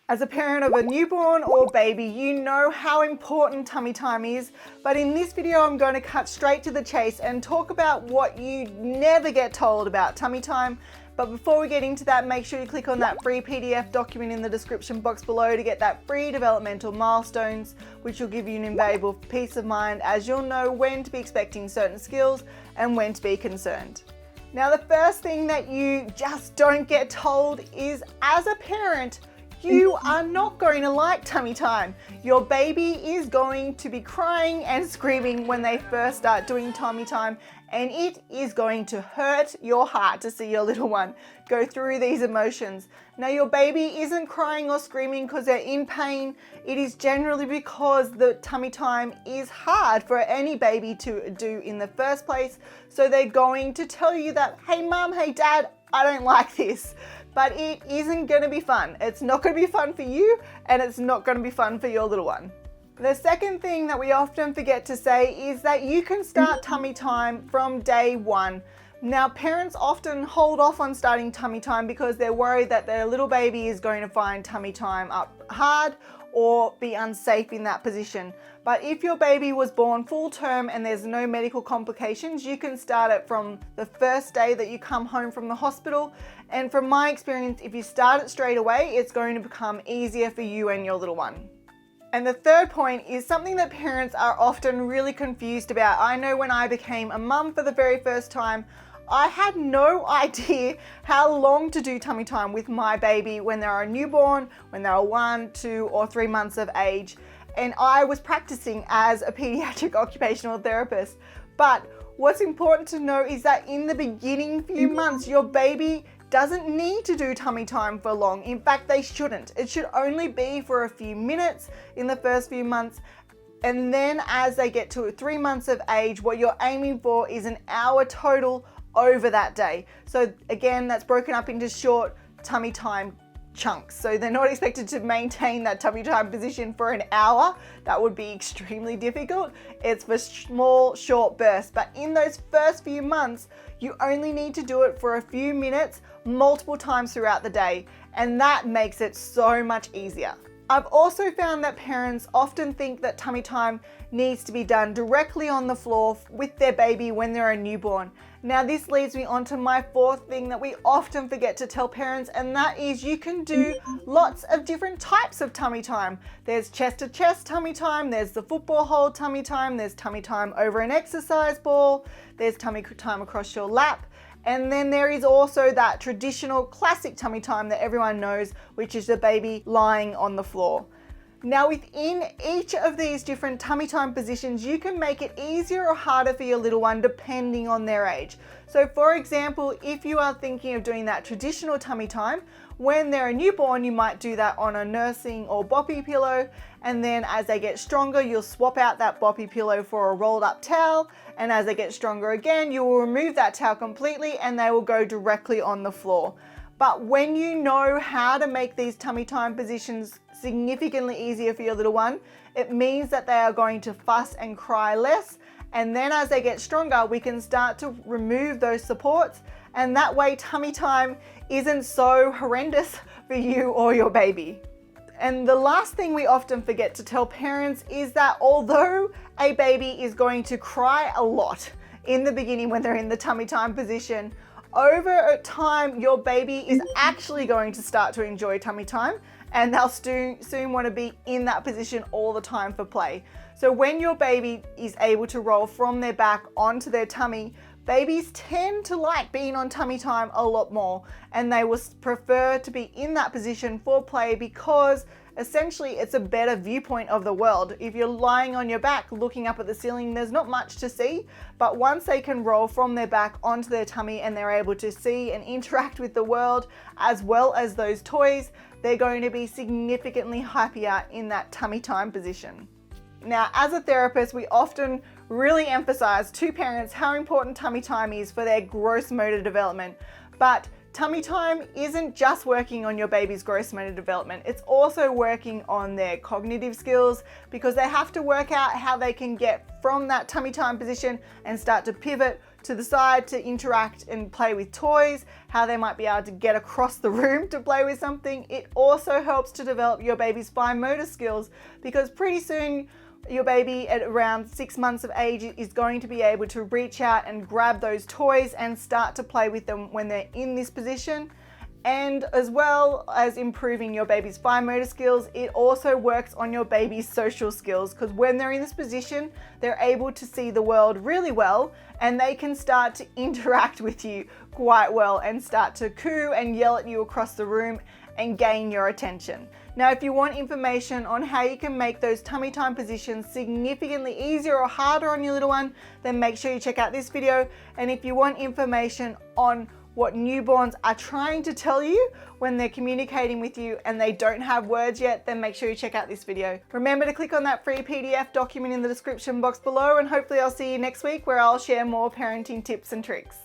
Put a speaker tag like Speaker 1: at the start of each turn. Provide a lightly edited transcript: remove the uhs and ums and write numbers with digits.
Speaker 1: As a parent of a newborn or baby, you know how important tummy time is, but in this video I'm going to cut straight to the chase and talk about what you never get told about tummy time. But before we get into that, make sure you click on that free PDF document in the description box below to get that free developmental milestones, which will give you an invaluable peace of mind as you'll know when to be expecting certain skills and when to be concerned. Now, the first thing that you just don't get told is, as a parent, you are not going to like tummy time. Your baby is going to be crying and screaming when they first start doing tummy time, and it is going to hurt your heart to see your little one go through these emotions. Now, your baby isn't crying or screaming because they're in pain. It is generally because the tummy time is hard for any baby to do in the first place. So they're going to tell you that, hey mum, hey dad, I don't like this. But it isn't going to be fun. It's not going to be fun for you, and it's not going to be fun for your little one. The second thing that we often forget to say is that you can start tummy time from day one. Now, parents often hold off on starting tummy time because they're worried that their little baby is going to find tummy time up hard or be unsafe in that position. But if your baby was born full term and there's no medical complications, you can start it from the first day that you come home from the hospital. And from my experience, if you start it straight away, it's going to become easier for you and your little one. And the third point is something that parents are often really confused about. I know when I became a mum for the very first time, I had no idea how long to do tummy time with my baby when they are a newborn, when they are 1, 2, or 3 months of age. And I was practicing as a pediatric occupational therapist. But what's important to know is that in the beginning few months, your baby doesn't need to do tummy time for long. In fact, they shouldn't. It should only be for a few minutes in the first few months. And then as they get to 3 months of age, what you're aiming for is an hour total over that day. So again, that's broken up into short tummy time chunks. So they're not expected to maintain that tummy time position for an hour. That would be extremely difficult. It's for small, short bursts. But in those first few months, you only need to do it for a few minutes, multiple times throughout the day. And that makes it so much easier. I've also found that parents often think that tummy time needs to be done directly on the floor with their baby when they're a newborn. Now, this leads me on to my fourth thing that we often forget to tell parents, and that is you can do lots of different types of tummy time. There's chest to chest tummy time, there's the football hold tummy time, there's tummy time over an exercise ball, there's tummy time across your lap. And then there is also that traditional classic tummy time that everyone knows, which is the baby lying on the floor. Now, within each of these different tummy time positions, you can make it easier or harder for your little one depending on their age. So for example, if you are thinking of doing that traditional tummy time, when they're a newborn, you might do that on a nursing or boppy pillow. And then as they get stronger, you'll swap out that boppy pillow for a rolled up towel. And as they get stronger again, you will remove that towel completely and they will go directly on the floor. But when you know how to make these tummy time positions significantly easier for your little one, it means that they are going to fuss and cry less. And then as they get stronger, we can start to remove those supports. And that way tummy time isn't so horrendous for you or your baby. And the last thing we often forget to tell parents is that although a baby is going to cry a lot in the beginning when they're in the tummy time position, over time your baby is actually going to start to enjoy tummy time, and they'll soon want to be in that position all the time for play. So when your baby is able to roll from their back onto their tummy, babies tend to like being on tummy time a lot more, and they will prefer to be in that position for play because essentially it's a better viewpoint of the world. If you're lying on your back looking up at the ceiling, there's not much to see, but once they can roll from their back onto their tummy and they're able to see and interact with the world as well as those toys, they're going to be significantly happier in that tummy time position. Now, as a therapist, we often really emphasize to parents how important tummy time is for their gross motor development. But tummy time isn't just working on your baby's gross motor development, it's also working on their cognitive skills, because they have to work out how they can get from that tummy time position and start to pivot to the side to interact and play with toys, how they might be able to get across the room to play with something. It also helps to develop your baby's fine motor skills, because pretty soon your baby at around 6 months of age is going to be able to reach out and grab those toys and start to play with them when they're in this position. And as well as improving your baby's fine motor skills, it also works on your baby's social skills, because when they're in this position, they're able to see the world really well, and they can start to interact with you quite well and start to coo and yell at you across the room and gain your attention. Now, if you want information on how you can make those tummy time positions significantly easier or harder on your little one, then make sure you check out this video. And if you want information on what newborns are trying to tell you when they're communicating with you and they don't have words yet, then make sure you check out this video. Remember to click on that free PDF document in the description box below, and hopefully I'll see you next week where I'll share more parenting tips and tricks.